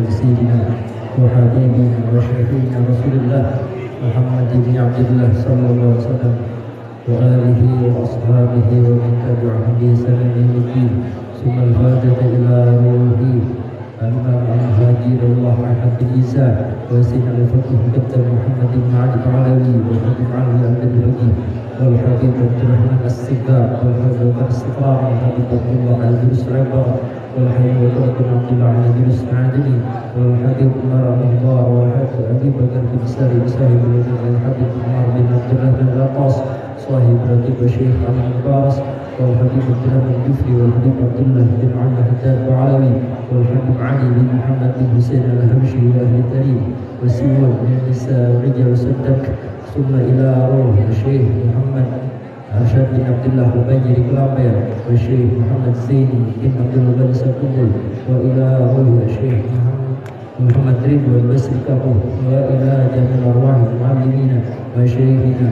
سيدنا وحبيبنا وشفيعنا رسول الله محمد بن عبد الله صلى الله عليه وسلم وآله وأصحابه ومن تبعهم بإحسان إلى يوم الدين ثم الفاتحة إلى روحه الإمام المهاجر الله أحمد بن عيسى وسيدنا الفقيه كابتن محمد بن علي العلوي وحبيب علي عبد الحكيم والحبيب عبد الرحمن السقاء والحبيب الاستقرار والحبيب عبد الله علي بن العبار والحبيب عبد الله علي بن العادلي والحبيب عمر بن الله والحبيب أبي بكر بن سالم صاحب والحبيب عمر بن عبد الله بن العطاس صاحب رتيب الشيخ عبد البارس والحبيب عبد الله بن جفري والحبيب عبد الله بن علي حداد العلوي والحبيب علي بن محمد بن حسين الهمشي واهل التريم وسيوان من النساء ورجال وسدك ثم الى روح الشيخ محمد أرشاد بن عبد الله البجري كلامبير والشيخ محمد زيني بن عبد الغني سكوبل والى روح الشيخ محمد رضوان بسري كابو والى جميع الارواح المعلمين وشيخنا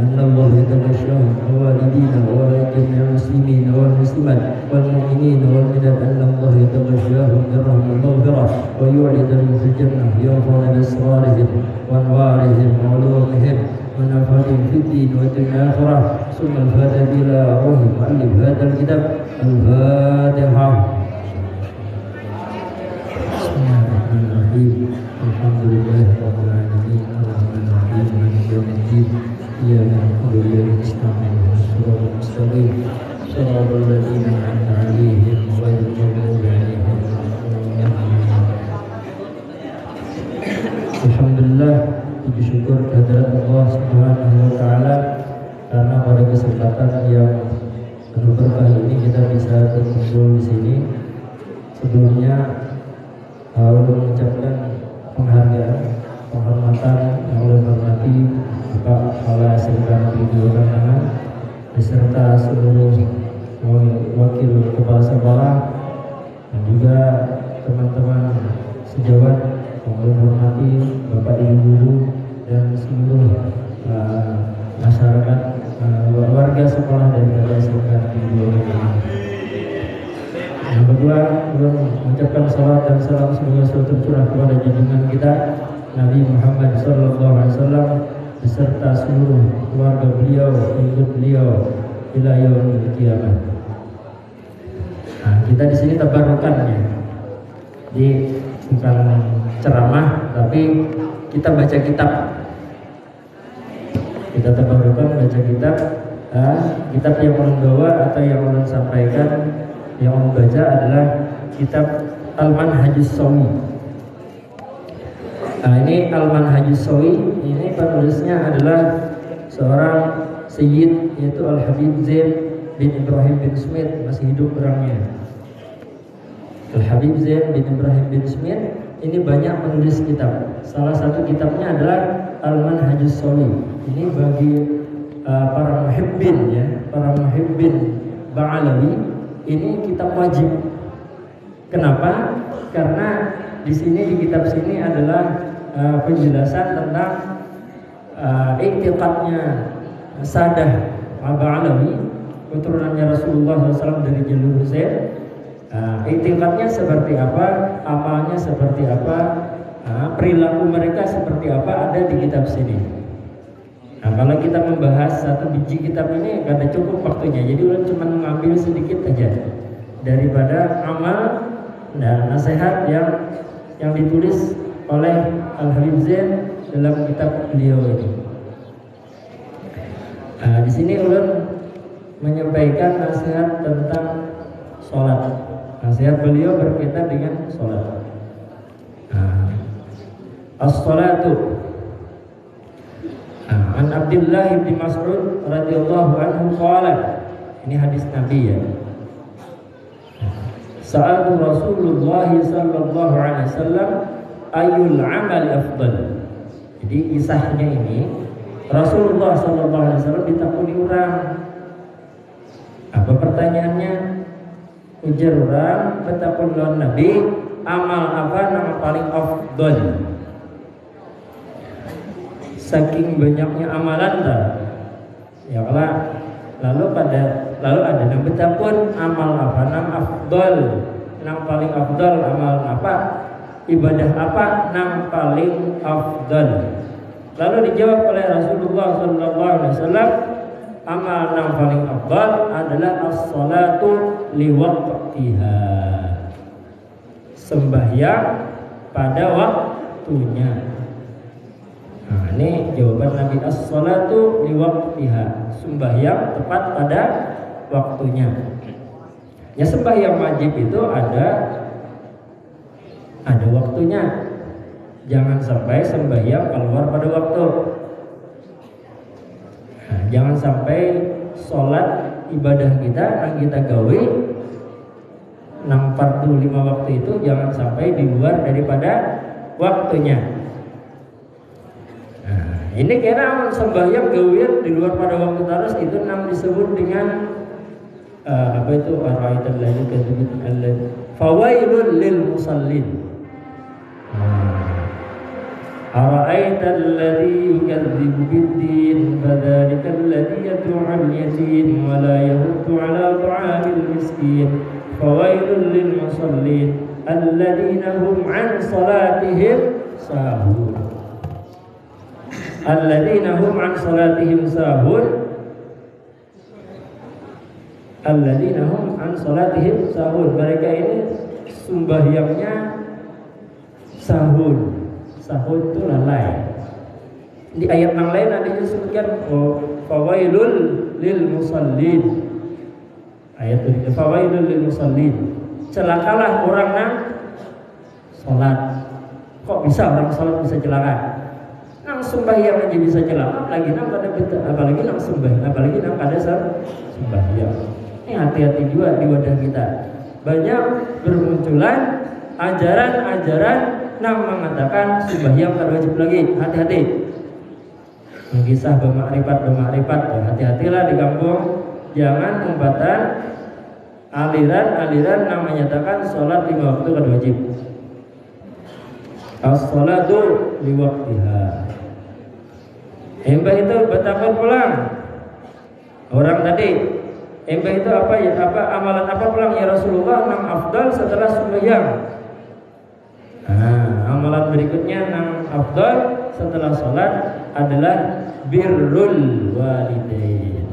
أن الله يتغشاهم ووالدينا وجميع المسلمين والمسلمات والمؤمنين والمؤمنات أن الله يتغشاهم بالرحمة والمغفرة ويعلنهم في الجنة يغفر بأسرارهم وأنوارهم وعلومهم ونفعهم في الدين والدنيا الآخرة ثم الفاتحة إلى روح مؤلف هذا الكتاب الفاتحة. بسم الله الرحمن الرحيم الحمد لله رب العالمين الرحمن الرحيم مالك يوم الدين إياك نعبد وإياك نستعين اهدنا الصراط المستقيم صراط الذين أنعمت عليهم غير المغضوب عليهم ولا الضالين. Alhamdulillah, puji syukur kehadirat Allah Subhanahu wa taala karena pada kesempatan yang penuh berkah ini kita bisa berkumpul di sini. Sebelumnya mengucapkan penghargaan, penghormatan yang Allah hormati Bapak Kepala Sekretariat Video Tangan beserta seluruh wakil kepala sekolah dan juga teman-teman sejawat yang Allah hormati Bapak Ibu guru dan seluruh masyarakat warga sekolah dari Sekretariat Video Tangan. Yang kedua, mengucapkan salam dan salam semoga selalu tercurah kepada junjungan kita Nabi Muhammad SAW beserta seluruh keluarga beliau, pengikut beliau ila yaumil qiyamah. Nah, kita di sini tabarukan ya. Jadi bukan ceramah, tapi kita baca kitab. Kita tabarukan baca kitab. Kitab yang membawa atau yang ulun sampaikan, yang membaca adalah kitab Al-Manhajus Shawi. Nah, ini Al-Manhajus Shawi, ini penulisnya adalah seorang Sayyid yaitu Al-Habib Zain bin Ibrahim bin Smith, masih hidup orangnya. Al-Habib Zain bin Ibrahim bin Smith ini banyak menulis kitab. Salah satu kitabnya adalah Al-Manhajus Shawi. Ini bagi para muhibbin ya, para muhibbin Ba'alawi. Ini kitab wajib. Kenapa? Karena di sini, di kitab sini adalah penjelasan tentang i'tiqadnya Sadah Ba'alawi, keturunannya Rasulullah SAW dari jalur Zaid. I'tiqadnya seperti apa, amalnya seperti apa, perilaku mereka seperti apa, ada di kitab sini. Nah, kalau kita membahas satu biji kitab ini kada cukup waktunya, jadi ulun cuma mengambil sedikit aja daripada amal dan nasihat yang ditulis oleh Al-Habib Zain dalam kitab beliau ini. Nah, di sini ulun menyampaikan nasihat tentang sholat. Nasihat beliau berkaitan dengan sholat. As-sholatu An Abdullah bin Mas'ud radhiyallahu anhu qala, ini hadis Nabi ya. Sa'altu Rasulullah sallallahu alaihi wasallam ayyul amal afdal. Jadi kisahnya ini Rasulullah sallallahu alaihi wasallam ditakuni orang. Apa pertanyaannya? Ujar orang bertakun lawan Nabi, amal apa yang paling afdal? Saking banyaknya amalan dah, ya lalu ada yang bertakun amal apa yang afdal, yang paling afdal amal apa? ibadah apa yang paling afdal? Lalu dijawab oleh Rasulullah SAW, amal yang paling afdal adalah as-salatu liwaqtiha, sembahyang pada waktunya. Nah, ini jawaban Nabi, as-salatu liwaqtiha, sembahyang tepat pada waktunya. Ya, sembahyang wajib itu ada waktunya. Jangan sampai sembahyang keluar pada waktu. Nah, jangan sampai sholat ibadah kita yang kita gawe nang fardu 5 waktu itu jangan sampai di luar daripada waktunya. Nah, ini kira sembahyang gawe di luar pada waktu terus itu nam disebut dengan apa itu ara'aital ladzi kadzdzaba alladzi fawailul lil musallin. Ara'aital ladzi yukadzibu bid-din fadzalika alladzi yad'ul yatim wa la yahuddu 'ala ta'amil miskin fawailul lil musallin alladzina hum 'an salatihim sahun. Alladzina hum 'an salatihim sahun. Alladzina hum an salatihim sahun. Mereka ini sembahyangnya sahun. Sahun itu lalai. Di ayat yang lain ada disebutkan fawailul lil musallin. Ayat itu fawailul lil musallin. Celakalah orang yang salat. Kok bisa orang salat bisa celaka? Nang sembahyang aja bisa celaka, apalagi nang pada apalagi nang sembahyang, apalagi nang pada sembahyang. Ini hati-hati juga di wadah kita. Banyak bermunculan ajaran-ajaran yang mengatakan sembahyang pada wajib lagi. Hati-hati. Kisah bermakrifat. Hati-hatilah di kampung. Jangan umpatan aliran-aliran yang menyatakan sholat 5 waktu pada wajib. As-sholatu liwaqtiha. Embah itu betapa pulang. Orang tadi embah itu apa ya? Amalan apa pulang ya Rasulullah yang afdal setelah sembahyang? Amalan berikutnya yang afdal setelah sholat adalah birrul walidain.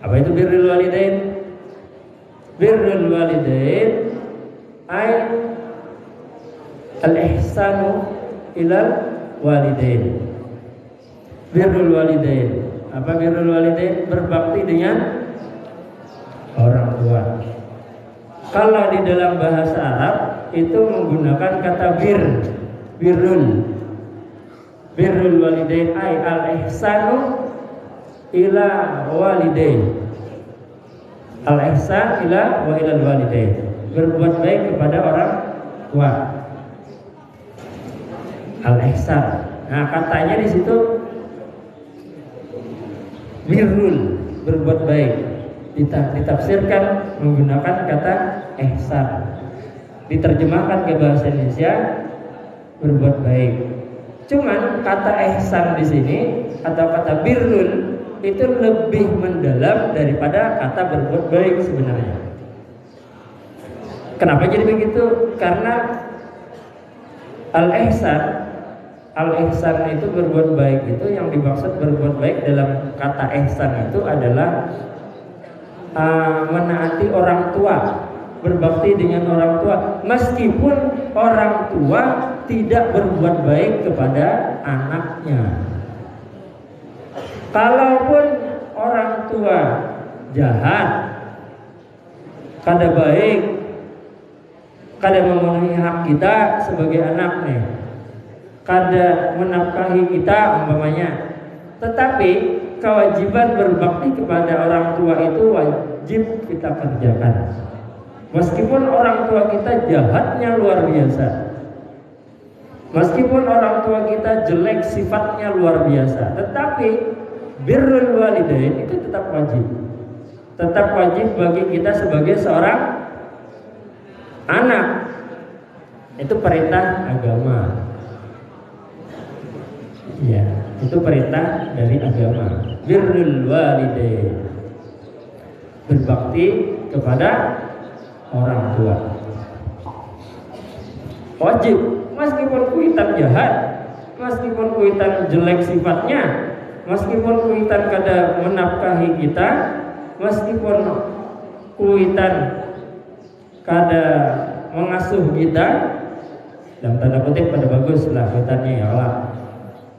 Apa itu birrul walidain? Birrul walidain ay al-ihsanu ilal walidain. Birrul walidain. Apa birrul walidain? Berbakti dengan orang tua. Kalau di dalam bahasa Arab itu menggunakan kata birrul walidain ay al-ihsanu ila walidain. Al-ihsan ila wa ilal walidain. Berbuat baik kepada orang tua. Al-ihsan. Nah, katanya di situ birrul, berbuat baik. Ditafsirkan menggunakan kata ihsan. Diterjemahkan ke bahasa Indonesia berbuat baik. Cuman kata ihsan di sini atau kata birrul itu lebih mendalam daripada kata berbuat baik sebenarnya. Kenapa jadi begitu? Karena al-ihsan itu berbuat baik itu yang dimaksud berbuat baik dalam kata ihsan itu adalah menaati orang tua, berbakti dengan orang tua meskipun orang tua tidak berbuat baik kepada anaknya. Kalaupun orang tua jahat, kada baik, kada memenuhi hak kita sebagai anaknya, kada menafkahi kita umpamanya, tetapi kewajiban berbakti kepada orang tua itu wajib kita kerjakan. Meskipun orang tua kita jahatnya luar biasa, meskipun orang tua kita jelek sifatnya luar biasa, tetapi birrul walidain itu tetap wajib. Tetap wajib bagi kita sebagai seorang anak. Itu perintah agama. Ya, itu perintah dari agama. Birrul walidain, berbakti kepada orang tua. wajib, meskipun kuitan jahat, meskipun kuitan jelek sifatnya, meskipun kuitan kada menafkahi kita, meskipun kuitan kada mengasuh kita, dalam tanda kutip pada bagus lah kuitannya ya Allah.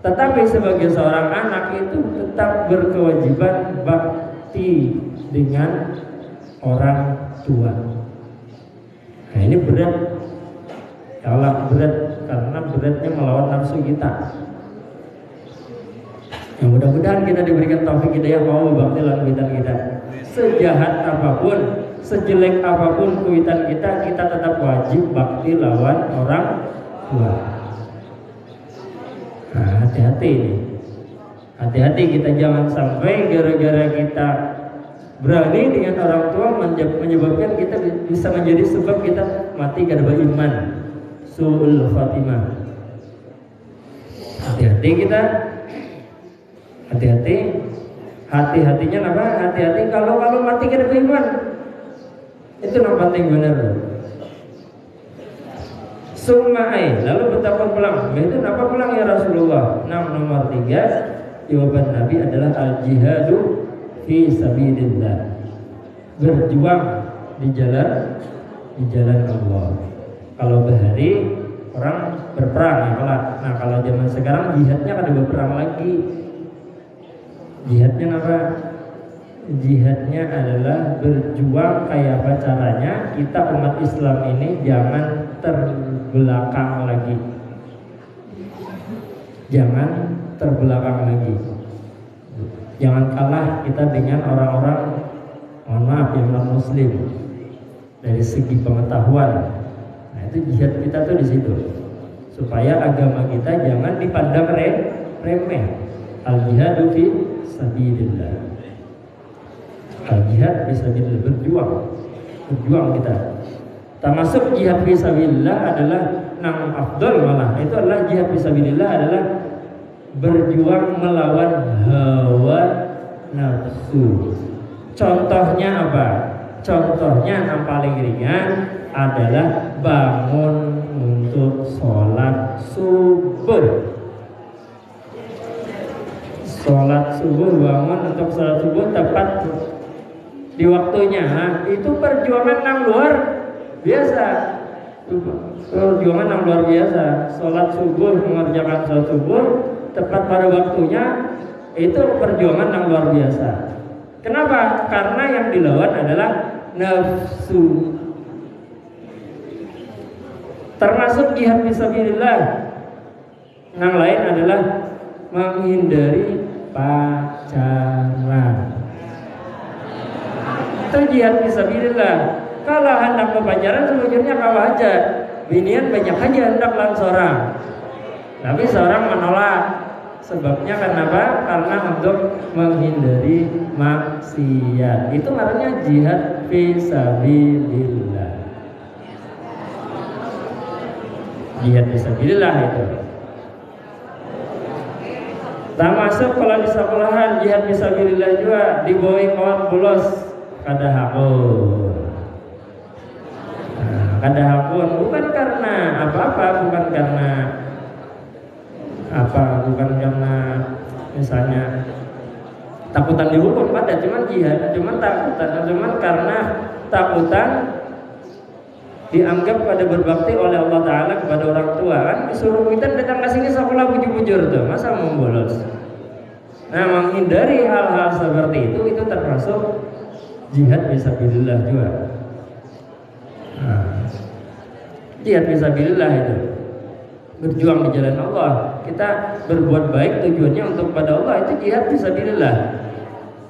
Tetapi sebagai seorang anak itu tetap berkewajiban bakti dengan orang tua. Nah ini berat, ya Allah berat, karena beratnya melawan nafsu kita. Ya mudah-mudahan kita diberikan taufik hidayah mau berbakti lawan kuitan kita. Sejahat apapun, sejelek apapun kuitan kita, kita tetap wajib bakti lawan orang tua. Nah, hati-hati ini. Hati-hati kita jangan sampai gara-gara kita berani dengan orang tua menyebabkan kita bisa menjadi sebab kita mati kada beriman, su'ul khatimah. Hati-hati kita. Hati-hati. Hati-hatinya apa? Hati-hati kalau mati kada beriman. Itu yang penting benar. Summa'ai, lalu betapa pulang. Itu apa pulang ya Rasulullah? Nomor 3, jawaban Nabi adalah al-jihadu fi sabilillah. Berjuang di jalan Allah. Kalau bahari orang berperang ya kalau. Nah, kalau zaman sekarang jihadnya kada berperang lagi. Jihadnya apa? Jihadnya adalah berjuang kayak apa caranya kita umat Islam ini jangan terbelakang lagi. Jangan terbelakang lagi. Jangan kalah kita dengan orang-orang, mohon maaf yang non muslim dari segi pengetahuan. Nah itu jihad kita tuh di situ. Supaya agama kita jangan dipandang remeh. Al-jihadu fi sabilillah. Al-jihad fisabilillah, berjuang kita. Termasuk jihad fisabilillah adalah nang afdal malah. Itu adalah jihad fisabilillah adalah berjuang melawan hawa nafsu. Contohnya apa? Contohnya yang paling ringan adalah bangun untuk sholat subuh. Sholat subuh, bangun untuk sholat subuh tepat di waktunya. Nah, itu perjuangan yang luar biasa. Perjuangan yang luar biasa. Sholat subuh, mengerjakan sholat subuh tepat pada waktunya, itu perjuangan yang luar biasa. Kenapa? Karena yang dilawan adalah nafsu. Termasuk jihad fisabilillah. Yang lain adalah menghindari pacaran. Itu jihad fisabilillah. Kalau hendak berpacaran sebetulnya kau aja. Binian banyak aja hendak lan seorang. Tapi seorang menolak. Sebabnya kenapa? Karena untuk menghindari maksiat. Itu namanya jihad fisabilillah. Jihad fisabilillah itu. Termasuk kalau di sekolahan jihad fisabilillah juga dibawain kawan bolos kada hakun. Nah, kada hakun bukan karena apa-apa, bukan karena misalnya takutan dihukum pada, cuman jihad, cuman karena takutan dianggap pada berbakti oleh Allah Ta'ala kepada orang tua. Kan disuruh kita datang ke sini sekolah bujur-bujur tuh, masa mau bolos? Nah, menghindari hal-hal seperti itu termasuk jihad fisabilillah juga. Nah, jihad fisabilillah itu berjuang di jalan Allah. Kita berbuat baik tujuannya untuk pada Allah, itu jihad fisabilillah.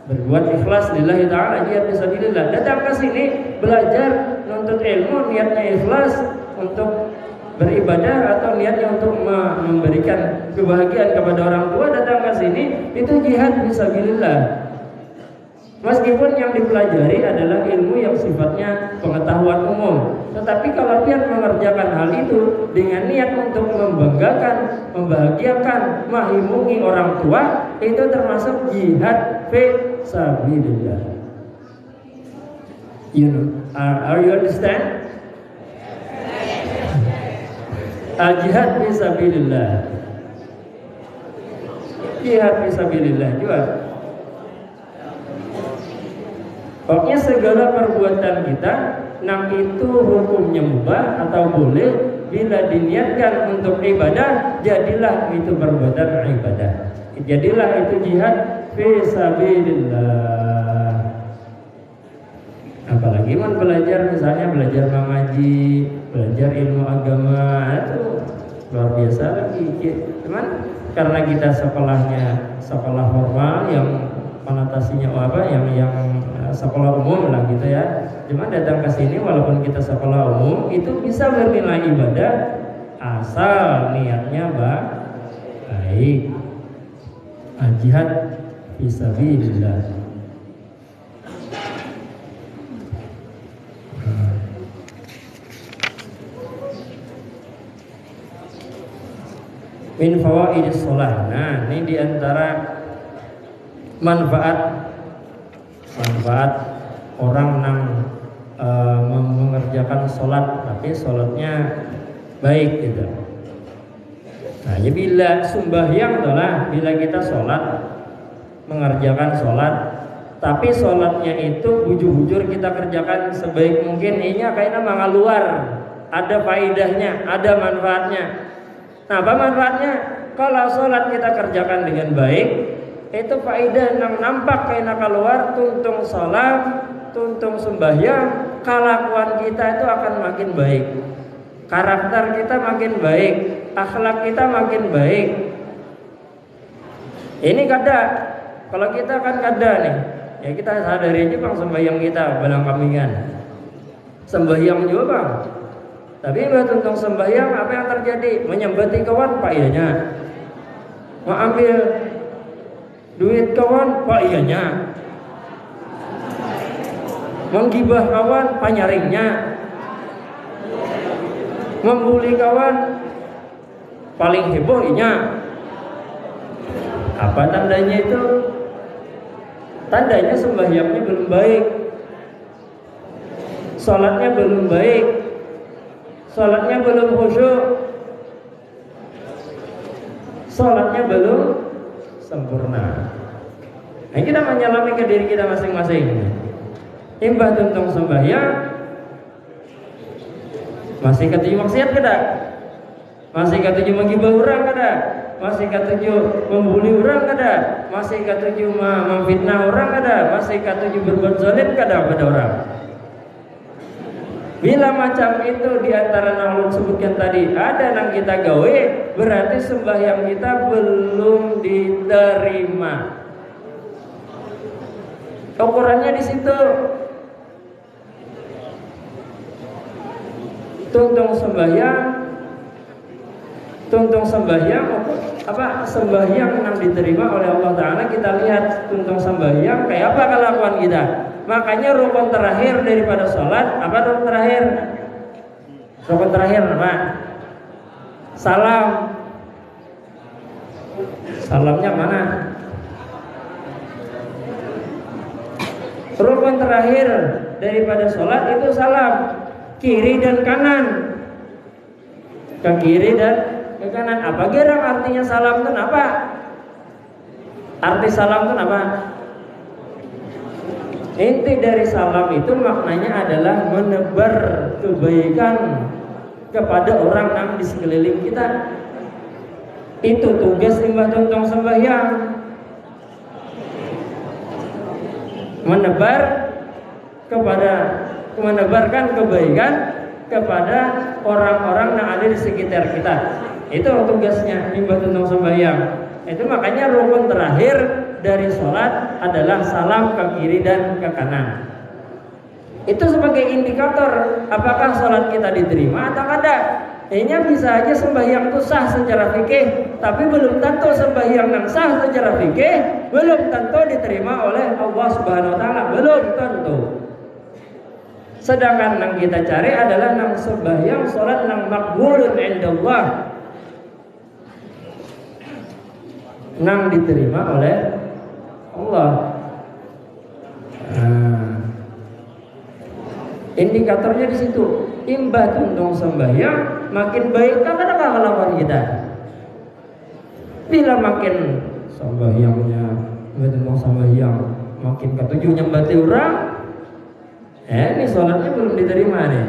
Berbuat ikhlas lillahi ta'ala, jihad fisabilillah. Datang ke sini belajar nuntut ilmu, niatnya ikhlas untuk beribadah atau niatnya untuk memberikan kebahagiaan kepada orang tua, datang ke sini itu jihad fisabilillah. Meskipun yang dipelajari adalah ilmu yang sifatnya pengetahuan umum, tetapi kalau dia mengerjakan hal itu dengan niat untuk membanggakan, membahagiakan, menghimungi orang tua, itu termasuk jihad fisabilillah. You know, are you understand? Jihad fisabilillah. Jihad fisabilillah juga. Pokoknya segala perbuatan kita nang itu hukumnya mubah atau boleh bila diniatkan untuk ibadah, jadilah itu perbuatan ibadah. Jadilah itu jihad fisabilillah. Apalagi belajar, misalnya belajar mengaji, belajar ilmu agama, itu luar biasa lagi. Cuman karena kita sekolahnya sekolah formal yang konotasinya yang sekolah umum lah gitu ya. Cuma datang ke sini walaupun kita sekolah umum itu bisa bernilai ibadah asal niatnya baik. Jihad fisabilillah. Min fawaidis shalah. Nah, ini diantara manfaat orang yang mengerjakan sholat tapi sholatnya baik gitu. Nah, jadi bila sembahyang adalah bila kita sholat mengerjakan sholat tapi sholatnya itu bujur-bujur kita kerjakan sebaik mungkin, ini kayaknya mengaluar, ada faidahnya, ada manfaatnya. Nah, apa manfaatnya? Kalau sholat kita kerjakan dengan baik, itu faidah yang nampak kena keluar, tuntung salam, tuntung sembahyang, kelakuan kita itu akan makin baik, karakter kita makin baik, akhlak kita makin baik. Ini kada, kalau kita kan kada nih, ya kita sadari aja bang sembahyang kita belang kambingan, sembahyang juga bang. Tapi mbak tuntung sembahyang apa yang terjadi? Menyembati kawan, pak iyanya. Mau ambil duit kawan, pak iyanya. Menggibah kawan, panyaringnya. Membuli kawan, paling heboh inya. Apa tandanya itu? Tandanya sembahyangnya belum baik, sholatnya belum baik, sholatnya belum khusyuk, sholatnya belum sempurna. Nah, kita menyalami ke diri kita masing-masing. Imbah tentang sembahyang masih ketujuh maksiat kada? Masih ketujuh menggibah orang kada? Masih ketujuh membuli orang kada? Masih ketujuh memfitnah orang kada? Masih ketujuh berbuat zalim kada pada orang? Bila macam itu diantara yang sebutkan tadi ada yang kita gawe, berarti sembahyang kita belum diterima. Ukurannya di situ. Tuntung sembahyang apa sembahyang yang diterima oleh Allah Ta'ala, kita lihat tuntung sembahyang kayak apa kelakuan kita. Makanya rukun terakhir daripada sholat apa? Rukun terakhir apa? Salam. Salamnya mana? Rukun terakhir daripada sholat itu salam, kiri dan kanan, ke kiri dan ke kanan. Apa gerang artinya salam itu apa? Arti salam itu apa? Inti dari salam itu maknanya adalah menebar kebaikan kepada orang yang di sekeliling kita. Itu tugas limbah tuntung sembahyang, menebarkan kebaikan kepada orang-orang yang ada di sekitar kita. Itu tugasnya limbah tuntung sembahyang. Itu makanya rukun terakhir dari sholat adalah salam ke kiri dan ke kanan. Itu sebagai indikator apakah sholat kita diterima atau tidak. Ini bisa aja sembahyang itu sah secara fikih, tapi belum tentu sembahyang yang sah secara fikih belum tentu diterima oleh Allah Subhanahu Wa Taala, belum tentu. Sedangkan yang kita cari adalah yang sembahyang sholat yang makbulun indallah, yang diterima oleh Allah. Indikatornya di situ. Imbah tuntung sembahyang makin baik kan ada kelakuan kita. Bila makin sembahyangnya, ngomong sembahyang, makin ketujuh nyembati orang, ini sholatnya belum diterima nih.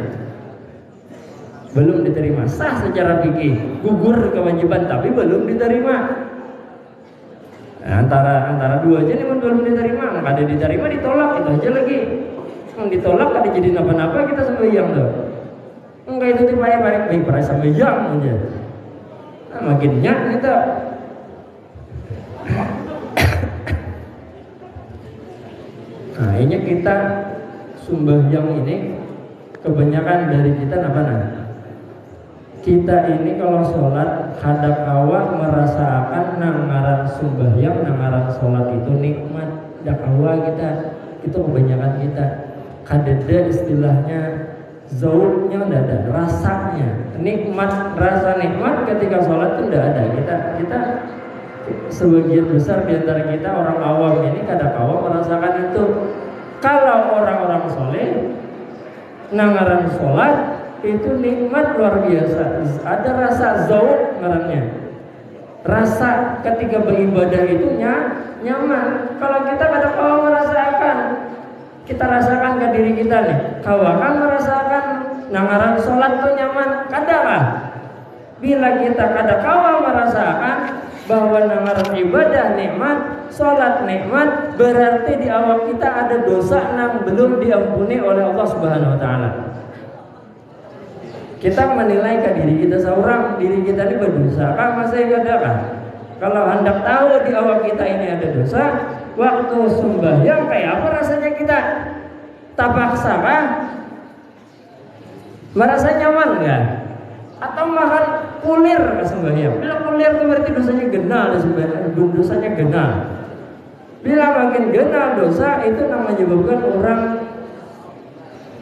Belum diterima, sah secara fikih, gugur kewajiban tapi belum diterima. Antara dua aja nih belum diterima, nggak ada diterima ditolak itu aja lagi. Yang ditolak ada jadi apa-apa kita sembahyang tuh. Enggak itu tipe baik para sembahyang aja. Nah, makin nyak kita. Nah, ini kita sembahyang ini kebanyakan dari kita apa nah? Kita ini kalau sholat hadap awal merasakan nangaran sembahyang, nangaran sholat itu nikmat. Hadap awal kita itu kebanyakan kita. Kadada istilahnya zautnya tidak ada, rasanya nikmat, rasa nikmat ketika sholat itu tidak ada. Kita sebagian besar di antara kita orang awam ini kadang awam merasakan itu. Kalau orang-orang soleh nangaran sholat itu nikmat luar biasa. Ada rasa zaut ngarannya. Rasa ketika beribadah itu nyaman. Kalau kita kadang awam merasakan, kita rasakan ke diri kita nih. Kau akan merasakan nangaran sholat itu nyaman. Kadang bila kita kadang awam merasakan bahwa nangaran ibadah nikmat, sholat nikmat, berarti di awal kita ada dosa yang belum diampuni oleh Allah Subhanahu Wa Taala. Kita menilai ke diri kita seorang, diri kita ini berdosa, masih ada kan? Kalau hendak tahu di awal kita ini ada dosa, waktu sembahyang kayak apa rasanya kita? Tak paksa kan? Merasa nyaman nggak? Atau makan kulir ke sembahyang? Bila kulir itu berarti dosanya genal, dosanya genal. Bila makin genal dosa itu menyebabkan orang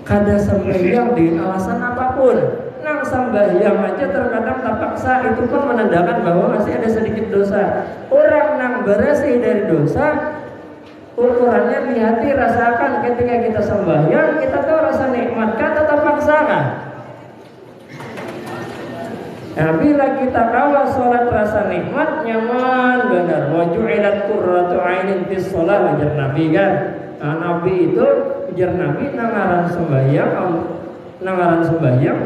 kada sembahyang dengan alasan apapun. Nang sembahyang aja terkadang tak paksa, itu pun menandakan bahwa masih ada sedikit dosa. Orang nang bersih dari dosa, ukurannya di hati rasakan ketika kita sembahyang, kita tahu rasa nikmat kan atau paksa kan? Nah, bila kita kawal sholat rasa nikmat, nyaman benar. Wa ju'ilat qurratu 'ainin fis shalah, ujar Nabi kan. Nah, Nabi itu ujar Nabi nangaran sembahyang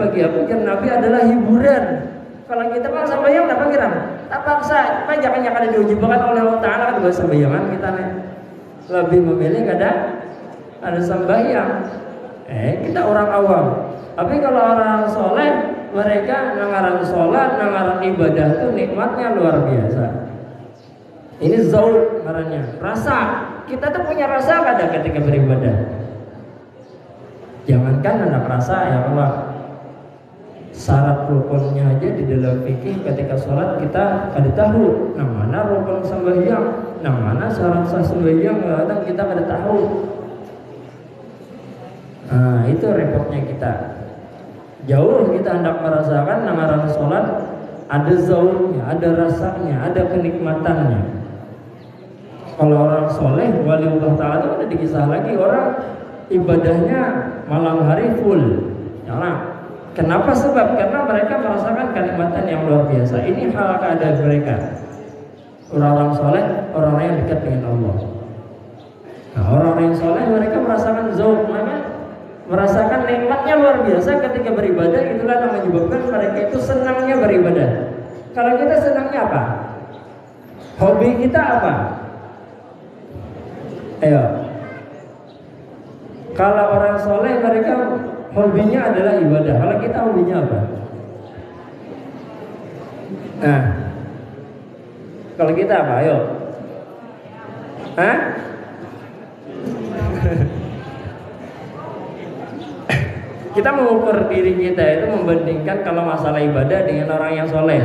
bagi aku ujar Nabi adalah hiburan. Kalau kita paksa sembahyang apa kira? Tak paksa, jangan ada diujibakan oleh Allah Taala kan buat sembahyangan kita nih. Lebih memilih ada sembahyang. Kita orang awam. Tapi kalau orang soleh, mereka nangaran sholat, nangaran ibadah itu nikmatnya luar biasa. Ini zaut ngarannya, rasa. Kita tuh punya rasa kada ketika beribadah. Jangankan anak rasa ya Allah. Syarat rukunnya aja di dalam fikih ketika sholat kita kada tahu. Nang mana rukun sembahyang, nang mana syarat sah sembahyang, kadang kita kada tahu. Nah, itu repotnya kita. Jauh kita hendak merasakan nangaran sholat ada zautnya, ada rasanya, ada kenikmatannya. Kalau orang soleh, waliullah ta'ala itu ada dikisah lagi orang ibadahnya malam hari full. Nah, kenapa? Sebab karena mereka merasakan kenikmatan yang luar biasa. Ini hal keadaan mereka. Orang-orang soleh, orang-orang yang dekat dengan Allah. Nah, orang-orang yang soleh mereka merasakan zaut, merasakan nikmatnya luar biasa ketika beribadah. Itulah yang menyebabkan mereka itu senangnya beribadah. Kalau kita senangnya apa? Hobi kita apa? Ayo. Kalau orang soleh mereka hobinya adalah ibadah. Kalau kita hobinya apa? Nah, kalau kita apa? Ayo. Hah? Kita mengukur diri kita itu membandingkan kalau masalah ibadah dengan orang yang soleh.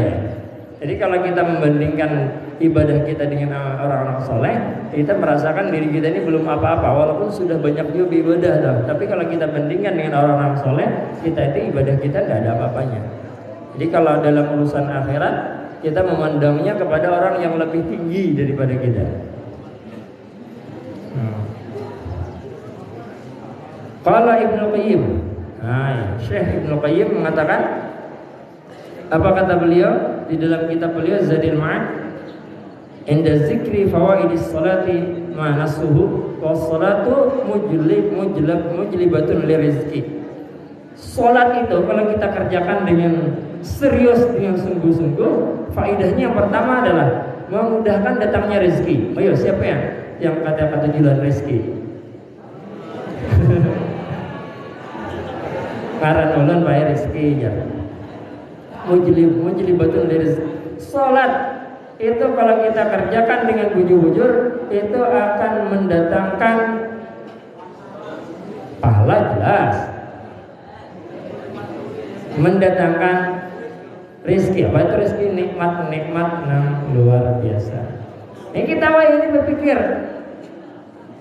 Jadi kalau kita membandingkan ibadah kita dengan orang-orang soleh, kita merasakan diri kita ini belum apa-apa, walaupun sudah banyak juga ibadah dah. Tapi kalau kita bandingkan dengan orang-orang soleh, kita itu ibadah kita nggak ada apa-apanya. Jadi kalau dalam urusan akhirat, kita memandangnya kepada orang yang lebih tinggi daripada kita. Qala Ibnu Qayyim, Syekh Ibnu Qayyim mengatakan, Apa kata beliau di dalam kitab beliau Zadil Ma'ad? Inda zikri fawaidis salati ma nasuhu was salatu mujlibatun lirizki. Salat itu kalau kita kerjakan dengan serius, dengan sungguh-sungguh, faedahnya yang pertama adalah memudahkan datangnya rezeki. Ayo, siapa yang kata-kata jualan rezeki? Karena ulun bayar rezeki ya. Mujlibatun lirizki. Salat itu kalau kita kerjakan dengan bujur-bujur itu akan mendatangkan pahala jelas, mendatangkan rezeki. Apa itu rezeki? Nikmat yang luar biasa. Kita ini berpikir,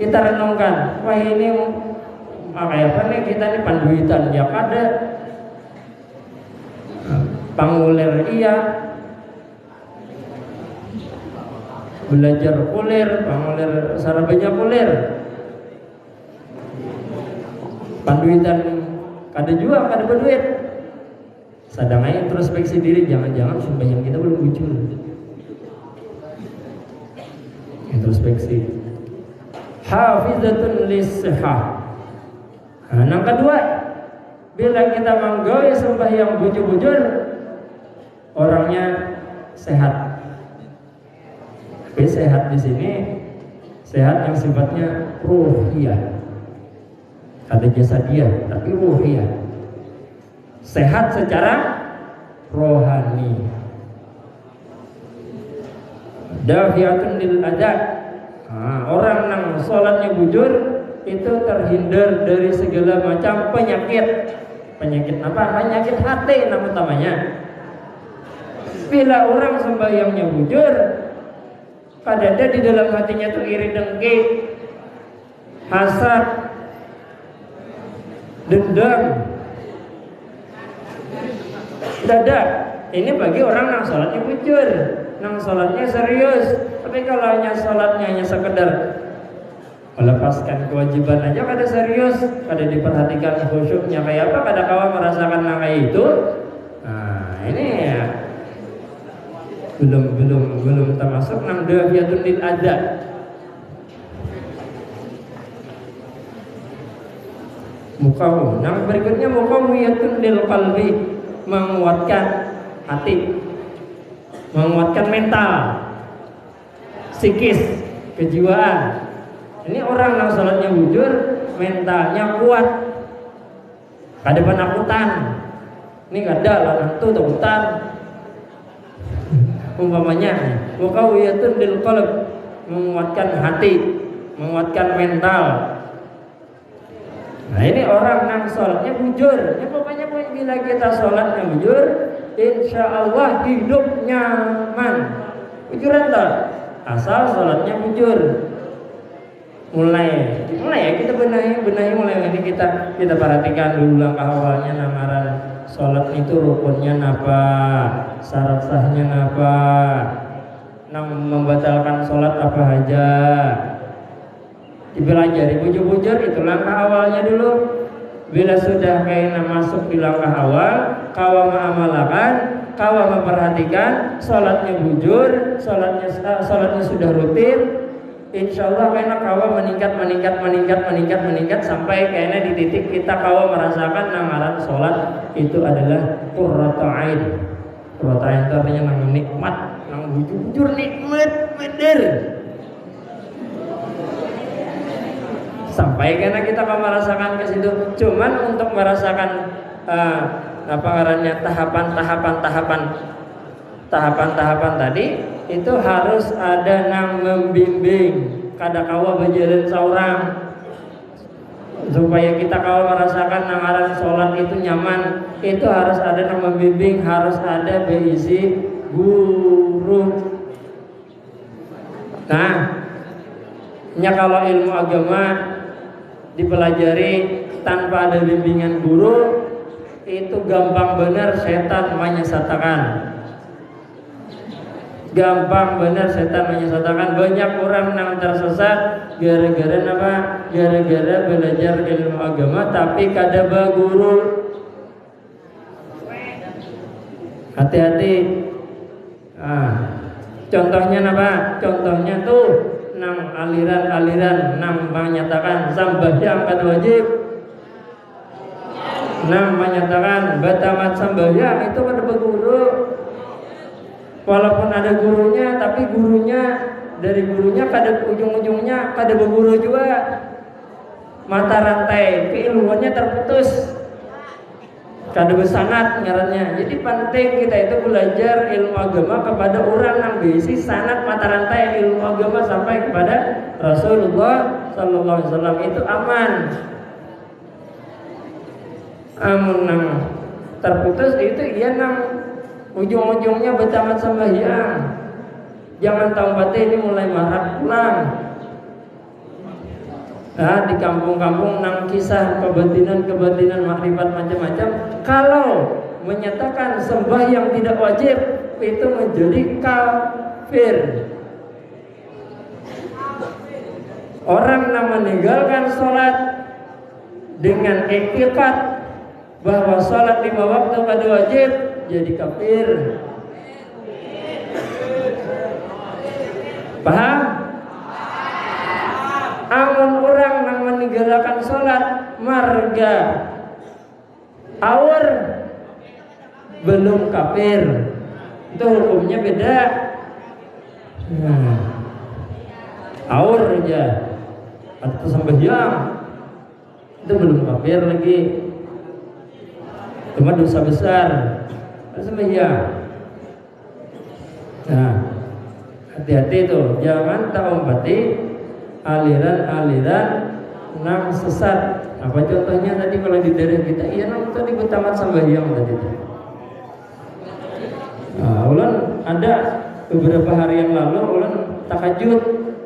kita renungkan, wah ini kayak apa nih, kita ini panduitan ya ada pangulir iya, belajar kulir, pangulir sarabanya kulir, panduitan kada juga kada berduit. Sadang aja introspeksi diri, jangan-jangan sembahyang kita belum muncul. Introspeksi. Hafizatun lis-sihah. Nah, yang kedua, bila kita menggawe sembahyang bujur-bujur, orangnya sehat. Tapi sehat di sini sehat yang sifatnya ruhiyah. Ada jasadiah, tapi ruhiyah. Sehat secara rohani. Dafiatun lil adab. Orang yang sholatnya bujur itu terhindar dari segala macam penyakit. Penyakit apa? Penyakit hati nama utamanya. Bila orang sembahyangnya bujur, kadang di dalam hatinya tuh iri dengki, hasad, dendam, dada. Ini bagi orang yang sholatnya bujur, yang sholatnya serius. Tapi kalau hanya sholatnya hanya sekedar melepaskan kewajiban aja, kada serius, kada diperhatikan khusyuknya kayak apa, kada kawan merasakan kayak itu. Nah ini ya belum termasuk nang dafiyatun lil adab. Mukamu, yang berikutnya muqawiyatun lil qalbi, menguatkan hati, menguatkan mental, psikis, kejiwaan. Ini orang yang sholatnya bujur, mentalnya kuat, kada penakutan. Ini kada lah nantu takutan. Umpamanya muqawiyatun lil qalb, menguatkan hati, menguatkan mental. Nah ini orang yang sholatnya bujur. Ya pokoknya bila kita sholatnya bujur, insya Allah hidup nyaman. Bujuran tak? Asal sholatnya bujur. Mulai ya kita benahi mulai ini kita perhatikan dulu langkah awalnya namaran sholat itu rukunnya napa, syarat sahnya napa, nang membatalkan sholat apa aja. Dipelajari bujur-bujur itu langkah awalnya dulu. Bila sudah kayaknya masuk di langkah awal, kawa mengamalkan, kawa memperhatikan, sholatnya bujur, sholatnya sudah rutin, insya Allah kayaknya kawa meningkat sampai kayaknya di titik kita kawa merasakan namaran sholat itu adalah qurratu ain. Qurratu ain itu artinya nang nikmat, nang bujur nikmat bener. Sampai karena kita merasakan ke situ. Cuman untuk merasakan tahapan tadi itu harus ada nang membimbing. Kada kawa berjalan seorang supaya kita kawa merasakan namaran sholat itu nyaman. Itu harus ada nang membimbing, harus ada berisi guru. Nah, kalau ilmu agama dipelajari tanpa ada bimbingan guru itu gampang benar setan menyesatkan. Gampang benar setan menyesatkan. Banyak orang yang tersesat gara-gara apa? Gara-gara belajar ilmu agama tapi kada ba guru. Hati-hati. Contohnya apa? Contohnya tuh nang aliran-aliran nang menyatakan sambahyang kada wajib, nang menyatakan batamat sambahyang itu kada berguru. Walaupun ada gurunya, tapi dari gurunya kada ujung-ujungnya kada berguru juga. Mata rantai keilmuannya terputus, kada bersanad ngarannya. Jadi penting kita itu belajar ilmu agama kepada orang yang bisi sanad mata rantai ilmu agama sampai kepada Rasulullah sallallahu alaihi wasallam, itu aman. Amun nang terputus itu iya nang ujung-ujungnya betamat sembahyang. Jangan tahu batin ini mulai marah pulang. Di kampung-kampung nang kisah kebatinan makrifat macam-macam. Kalau menyatakan sembahyang tidak wajib itu menjadi kafir. Orang yang meninggalkan sholat dengan iktikad bahwa sholat 5 waktu kada wajib jadi kafir. Paham? Amun orang yang meninggalkan sholat marga awur belum kafir, itu hukumnya beda. Awur aja atau sembahyang itu belum kafir lagi, cuma dosa besar sembahyang. Nah, hati-hati tuh, jangan tahu aliran-aliran nang sesat. Apa contohnya tadi kalau di daerah kita? Iya nang tadi betamat sembahyang tadi. Ulan ada beberapa hari yang lalu ulan tahajud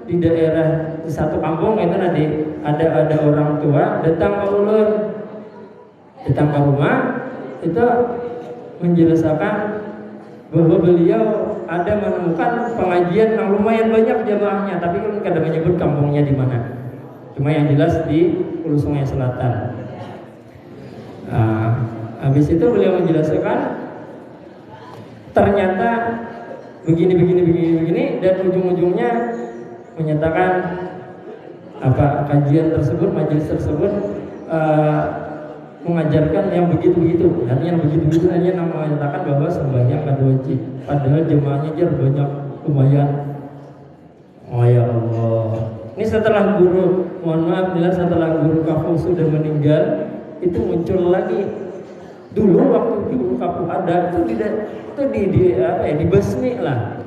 di daerah di satu kampung itu nanti ada orang tua datang ke ulun, datang ke rumah itu menjelaskan bahwa beliau ada menemukan pengajian yang lumayan banyak jamaahnya, tapi kan kada menyebut kampungnya di mana. Cuma yang jelas di Hulu Sungai Selatan. Habis itu beliau menjelaskan ternyata begini dan ujung-ujungnya menyatakan apa kajian tersebut, majelis tersebut mengajarkan yang begitu-begitu. Artinya yang begitu-begitu hanya menyatakan bahwa sembahyang kada wajib. Padahal jemaahnya jar banyak lumayan. Oh ya Allah. Ini setelah guru, mohon maaf bila setelah guru kafu sudah meninggal, itu muncul lagi. Dulu waktu guru kafu ada itu dibasmi lah.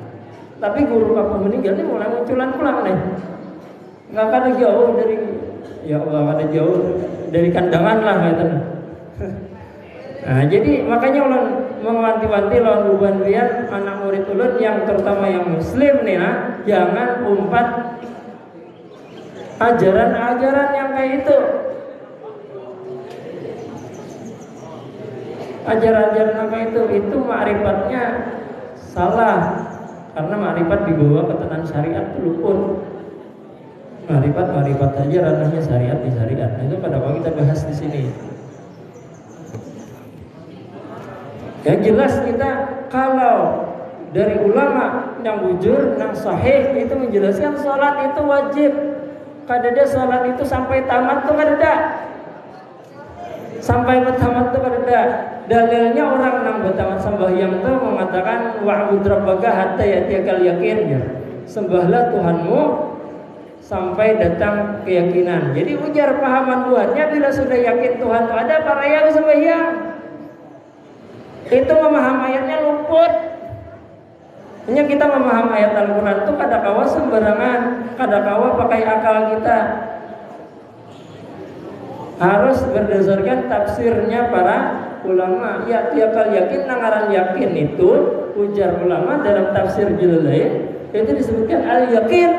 Tapi guru kafu meninggal ini mulai munculan pulang nih. Nggak ada jauh dari, ya Allah, ada jauh dari kandangan lah gitu. Nah, jadi makanya ulun mewanti-wanti lawan bubantian anak murid ulun yang terutama yang muslim nih, jangan umpat ajaran-ajaran yang kayak itu. Ajaran-ajaran yang kayak itu ma'rifatnya salah, karena ma'rifat dibawa ke tatanan syariat itu luput. Ma'rifat saja ranahnya syariat di syariat. Nah, itu pada waktu kita bahas di sini. Yang jelas kita kalau dari ulama yang bujur, yang sahih itu menjelaskan sholat itu wajib. Kadada sholat itu sampai tamat tuh kadada. Sampai tamat tuh kadada. Dalilnya orang yang bertamat sembahyang itu mengatakan wa'bud rabbaka hatta ya'tiyakal yakin. Sembahlah Tuhanmu sampai datang keyakinan. Jadi ujar pahaman buatnya bila sudah yakin Tuhan itu ada, para yang sembahyang. Itu memaham ayatnya luput. Hanya kita memaham ayat Al-Quran itu kadakawa sembarangan, kadakawa pakai akal kita. Harus berdasarkan tafsirnya para ulama. Ya, tiakal yakin, nangaran yakin itu ujar ulama dalam tafsir Jalalain itu disebutkan al-yakin,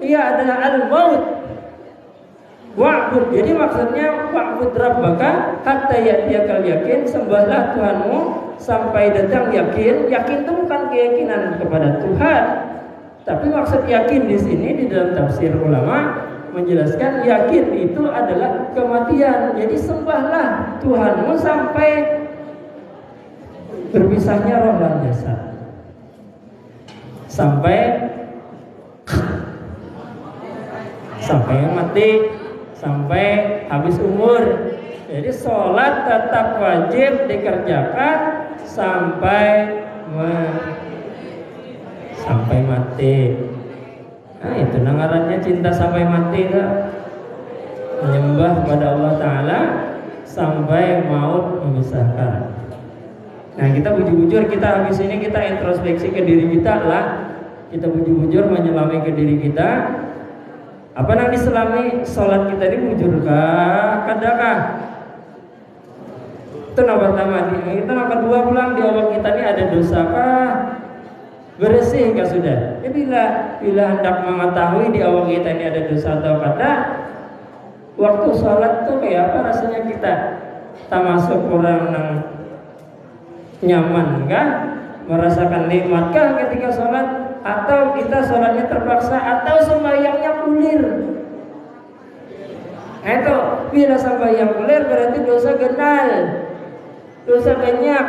ia adalah al-maut. Wa'bud, jadi maksudnya wa'bud rabbaka hatta ya'tiyakal yakin, sembahlah Tuhanmu sampai datang yakin. Yakin itu bukan keyakinan kepada Tuhan, tapi maksud yakin di sini di dalam tafsir ulama menjelaskan yakin itu adalah kematian. Jadi sembahlah Tuhanmu sampai berpisahnya roh dan jasad sampai mati, sampai habis umur. Jadi sholat tetap wajib dikerjakan sampai mati. Nah itu ngarannya cinta sampai mati tuh. Menyembah kepada Allah Ta'ala sampai maut memisahkan. Nah kita bujur-bujur, kita habis ini kita introspeksi ke diri kita lah. Kita bujur-bujur menyelami ke diri kita. Apa yang diselami sholat kita ini bujurkah, kadakah? Itu yang pertama. Kita yang kedua pulang di awal kita ini ada dosa kah? Bersih kah sudah? Ya bila hendak mengetahui di awal kita ini ada dosa atau kada, waktu sholat tuh kayak apa rasanya kita? Termasuk orang yang nyaman kan? Merasakan nikmat kah ketika sholat? Atau kita sholatnya terpaksa? Atau sembahyangnya kulir? Itu bila sembahyang kulir berarti dosa genal, dosa banyak.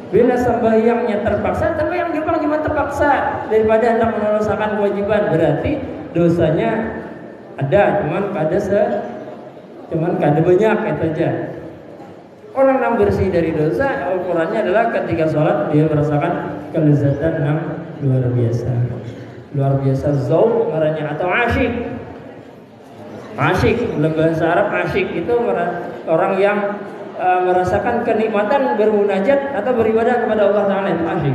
Bila sembahyangnya terpaksa, sembahyang Jepang cuma terpaksa daripada hendak menolakkan kewajiban, berarti dosanya ada, cuman kada banyak itu aja. Orang yang bersih dari dosa ukurannya adalah ketika sholat dia merasakan kelezatan yang luar biasa zauq ngarannya atau asyik dalam bahasa Arab. Asyik itu orang yang merasakan kenikmatan bermunajat atau beribadah kepada Allah Ta'ala, itu asyik.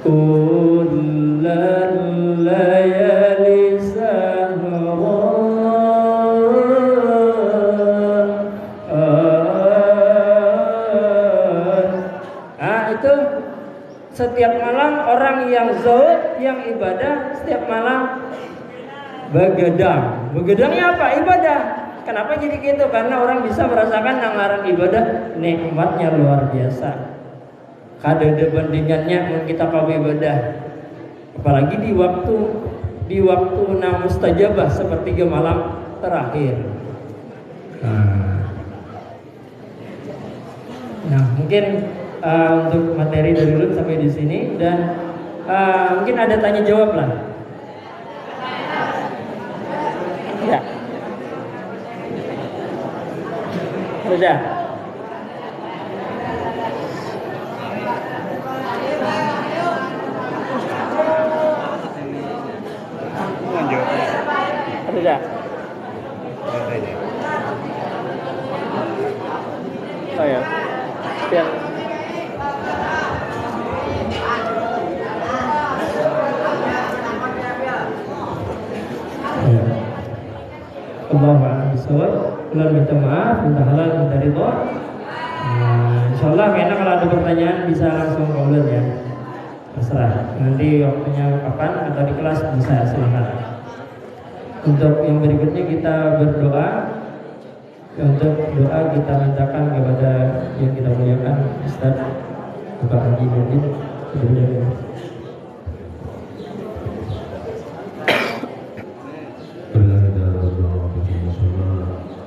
Kullal layali itu setiap malam orang yang zuhud, yang ibadah setiap malam begadang. Begadangnya apa? Ibadah. Kenapa jadi gitu? Karena orang bisa merasakan nangaran ibadah nikmatnya luar biasa. Kada ada bandingannya kita kau ibadah. Apalagi di waktu mustajabah sepertiga malam terakhir. Nah, mungkin untuk materi dari dulu sampai di sini dan mungkin ada tanya jawab lah. Ya. Sudah. Sudah. Oh ya. Siap. Allah SWT Ulan minta maaf, minta halal, minta ridho. InsyaAllah enak kalau ada pertanyaan bisa langsung kaulan ya. Terserah, nanti waktunya kapan atau di kelas bisa silahkan. Untuk yang berikutnya kita berdoa. Untuk doa kita mintakan kepada yang kita muliakan Ustaz Bapak Haji Mungkin.